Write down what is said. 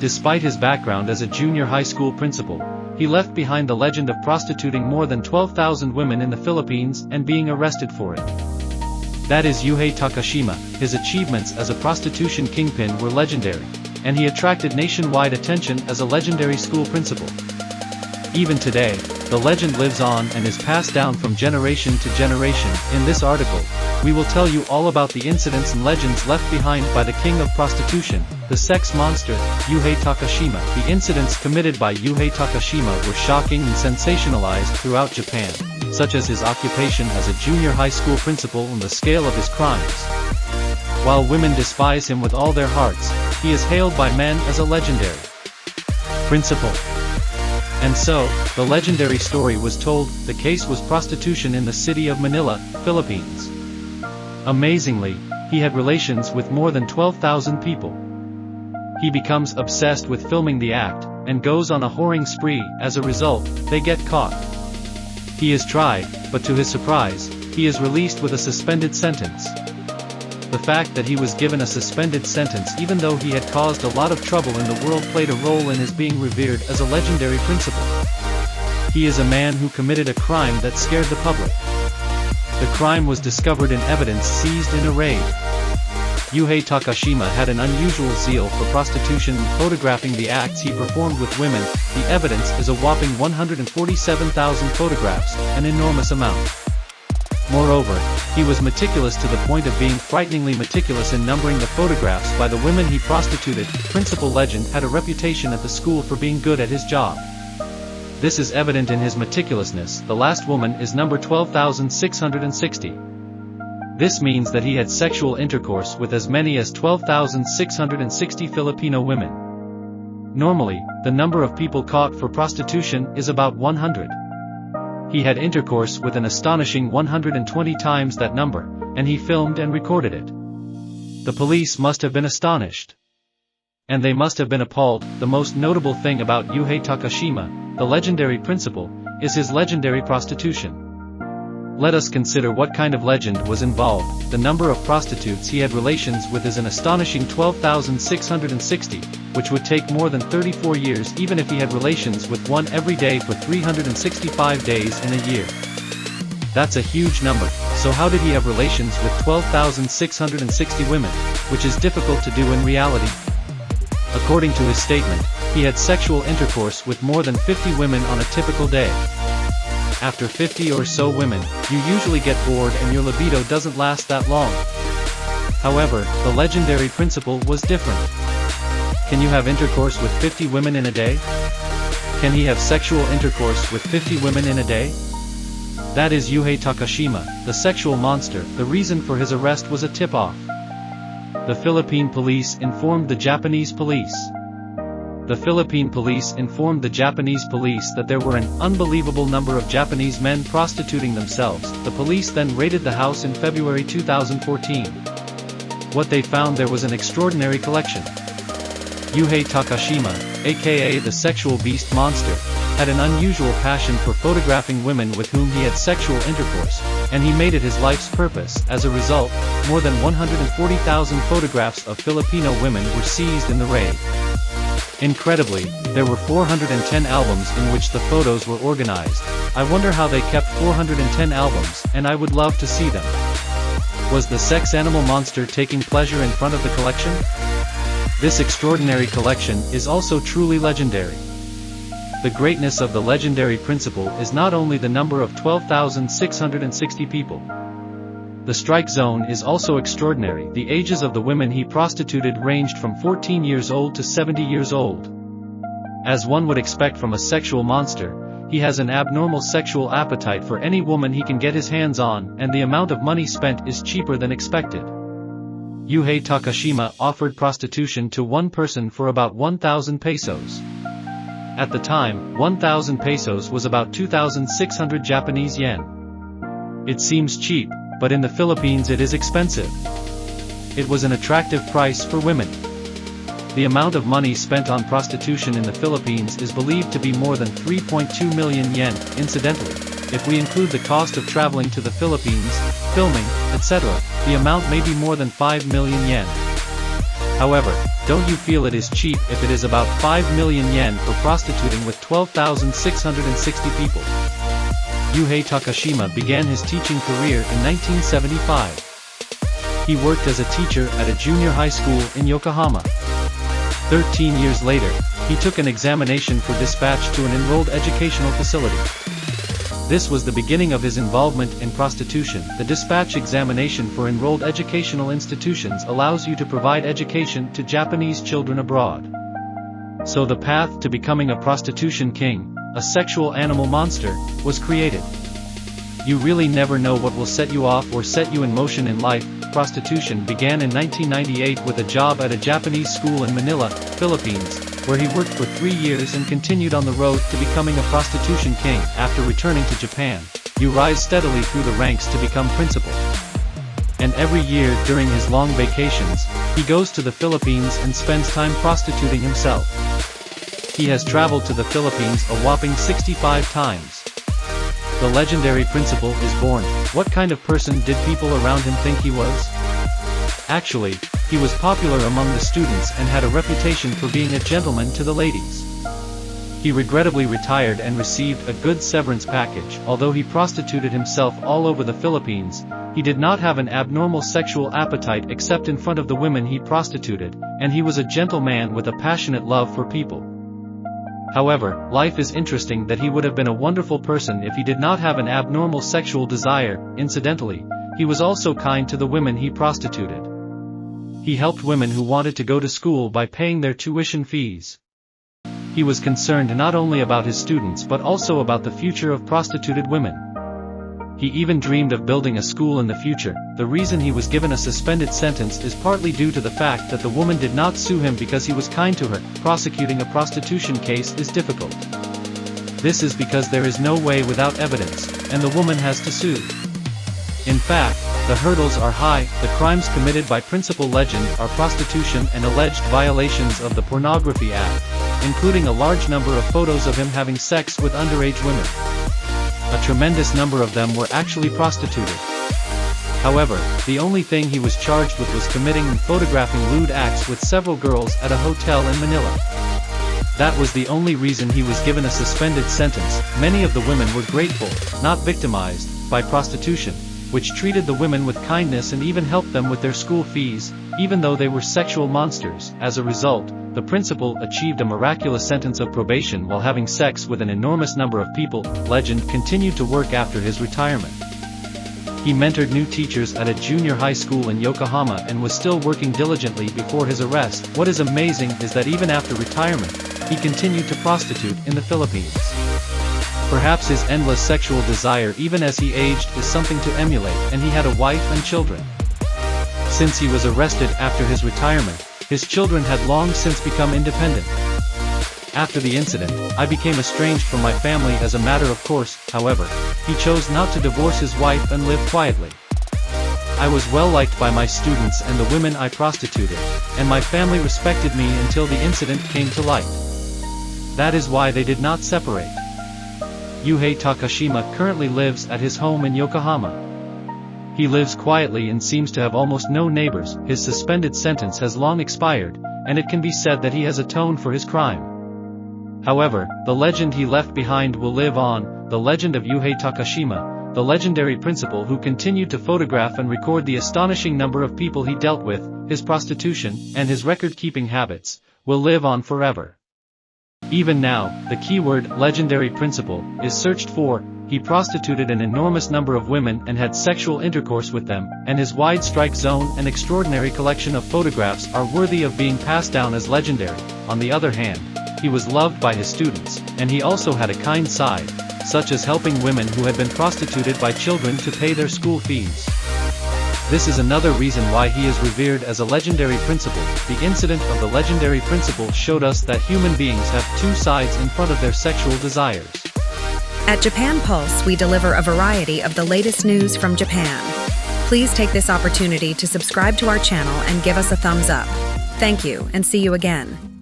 Despite his background as a junior high school principal, he left behind the legend of prostituting more than 12,000 women in the Philippines and being arrested for it. That is Yuhei Takashima. His achievements as a prostitution kingpin were legendary, and he attracted nationwide attention as a legendary school principal. Even today, the legend lives on and is passed down from generation to generation. In this article, we will tell you all about the incidents and legends left behind by the king of prostitution, the sex monster, Yuhei Takashima. The incidents committed by Yuhei Takashima were shocking and sensationalized throughout Japan, such as his occupation as a junior high school principal and the scale of his crimes. While women despise him with all their hearts, he is hailed by men as a legendary principal. And so, the legendary story was told. The case was prostitution in the city of Manila, Philippines. Amazingly, he had relations with more than 12,000 people. He becomes obsessed with filming the act, and goes on a whoring spree. As a result, they get caught. He is tried, but to his surprise, he is released with a suspended sentence. The fact that he was given a suspended sentence even though he had caused a lot of trouble in the world played a role in his being revered as a legendary principal. He is a man who committed a crime that scared the public. The crime was discovered in evidence seized in a raid. Yuhei Takashima had an unusual zeal for prostitution and photographing the acts he performed with women. The evidence is a whopping 147,000 photographs, an enormous amount. Moreover, he was meticulous to the point of being frighteningly meticulous in numbering the photographs by the women he prostituted. Principal legend had a reputation at the school for being good at his job. This is evident in his meticulousness. The last woman is number 12,660. This means that he had sexual intercourse with as many as 12,660 Filipino women. Normally, the number of people caught for prostitution is about 100. He had intercourse with an astonishing 120 times that number, and he filmed and recorded it. The police must have been astonished. And they must have been appalled. The most notable thing about Yuhei Takashima, the legendary principal, is his legendary prostitution. Let us consider what kind of legend was involved. The number of prostitutes he had relations with is an astonishing 12,660, which would take more than 34 years even if he had relations with one every day for 365 days in a year. That's a huge number. So how did he have relations with 12,660 women, which is difficult to do in reality? According to his statement, he had sexual intercourse with more than 50 women on a typical day. After 50 or so women, you usually get bored and your libido doesn't last that long. However, the legendary principal was different. Can you have intercourse with 50 women in a day? Can he have sexual intercourse with 50 women in a day? That is Yuhei Takashima, the sexual monster. The reason for his arrest was a tip-off. The Philippine police informed the Japanese police. The Philippine police informed the Japanese police that there were an unbelievable number of Japanese men prostituting themselves. The police then raided the house in February 2014. What they found there was an extraordinary collection. Yuhei Takashima, aka the sexual beast monster, had an unusual passion for photographing women with whom he had sexual intercourse, and he made it his life's purpose. As a result, more than 140,000 photographs of Filipino women were seized in the raid. Incredibly, there were 410 albums in which the photos were organized. I wonder how they kept 410 albums, and I would love to see them. Was the sex animal monster taking pleasure in front of the collection? This extraordinary collection is also truly legendary. The greatness of the legendary principal is not only the number of 12,660 people. The strike zone is also extraordinary. The ages of the women he prostituted ranged from 14 years old to 70 years old. As one would expect from a sexual monster, he has an abnormal sexual appetite for any woman he can get his hands on, and the amount of money spent is cheaper than expected. Yuhei Takashima offered prostitution to one person for about 1,000 pesos. At the time, 1,000 pesos was about 2,600 Japanese yen. It seems cheap, but in the Philippines it is expensive. It was an attractive price for women. The amount of money spent on prostitution in the Philippines is believed to be more than 3.2 million yen. Incidentally, if we include the cost of traveling to the Philippines, filming, etc., the amount may be more than 5 million yen. However, don't you feel it is cheap if it is about 5 million yen for prostituting with 12,660 people? Yuhei Takashima began his teaching career in 1975. He worked as a teacher at a junior high school in Yokohama. 13 years later, he took an examination for dispatch to an enrolled educational facility. This was the beginning of his involvement in prostitution. The dispatch examination for enrolled educational institutions allows you to provide education to Japanese children abroad. So the path to becoming a prostitution king, a sexual animal monster, was created. You really never know what will set you off or set you in motion in life. Prostitution began in 1998 with a job at a Japanese school in Manila, Philippines, where he worked for 3 years and continued on the road to becoming a prostitution king. After returning to Japan, you rise steadily through the ranks to become principal. And every year during his long vacations, he goes to the Philippines and spends time prostituting himself. He has traveled to the Philippines a whopping 65 times. The legendary principal is born. What kind of person did people around him think he was? Actually, he was popular among the students and had a reputation for being a gentleman to the ladies. He regrettably retired and received a good severance package. Although he prostituted himself all over the Philippines, he did not have an abnormal sexual appetite except in front of the women he prostituted, and he was a gentle man with a passionate love for people. However, life is interesting that he would have been a wonderful person if he did not have an abnormal sexual desire. Incidentally, he was also kind to the women he prostituted. He helped women who wanted to go to school by paying their tuition fees. He was concerned not only about his students but also about the future of prostituted women. He even dreamed of building a school in the future. The reason he was given a suspended sentence is partly due to the fact that the woman did not sue him because he was kind to her. Prosecuting a prostitution case is difficult. This is because there is no way without evidence, and the woman has to sue. In fact, the hurdles are high. The crimes committed by Principal Legend are prostitution and alleged violations of the Pornography Act, including a large number of photos of him having sex with underage women. A tremendous number of them were actually prostituted. However, the only thing he was charged with was committing and photographing lewd acts with several girls at a hotel in Manila. That was the only reason he was given a suspended sentence. Many of the women were grateful, not victimized, by prostitution, which treated the women with kindness and even helped them with their school fees, even though they were sexual monsters. As a result, the principal achieved a miraculous sentence of probation while having sex with an enormous number of people. Legend continued to work after his retirement. He mentored new teachers at a junior high school in Yokohama and was still working diligently before his arrest. What is amazing is that even after retirement, he continued to prostitute in the Philippines. Perhaps his endless sexual desire even as he aged is something to emulate, and he had a wife and children. Since he was arrested after his retirement, his children had long since become independent. After the incident, I became estranged from my family as a matter of course. However, he chose not to divorce his wife and live quietly. I was well liked by my students and the women I prostituted, and my family respected me until the incident came to light. That is why they did not separate. Yuhei Takashima currently lives at his home in Yokohama. He lives quietly and seems to have almost no neighbors. His suspended sentence has long expired, and it can be said that he has atoned for his crime. However, the legend he left behind will live on, the legend of Yuhei Takashima, the legendary principal who continued to photograph and record the astonishing number of people he dealt with. His prostitution, and his record-keeping habits, will live on forever. Even now, the keyword, legendary principal, is searched for. He prostituted an enormous number of women and had sexual intercourse with them, and his wide strike zone and extraordinary collection of photographs are worthy of being passed down as legendary. On the other hand, he was loved by his students, and he also had a kind side, such as helping women who had been prostituted by children to pay their school fees. This is another reason why he is revered as a legendary principal. The incident of the legendary principal showed us that human beings have two sides in front of their sexual desires. At JapanPulse, we deliver a variety of the latest news from Japan. Please take this opportunity to subscribe to our channel and give us a thumbs up. Thank you, and see you again.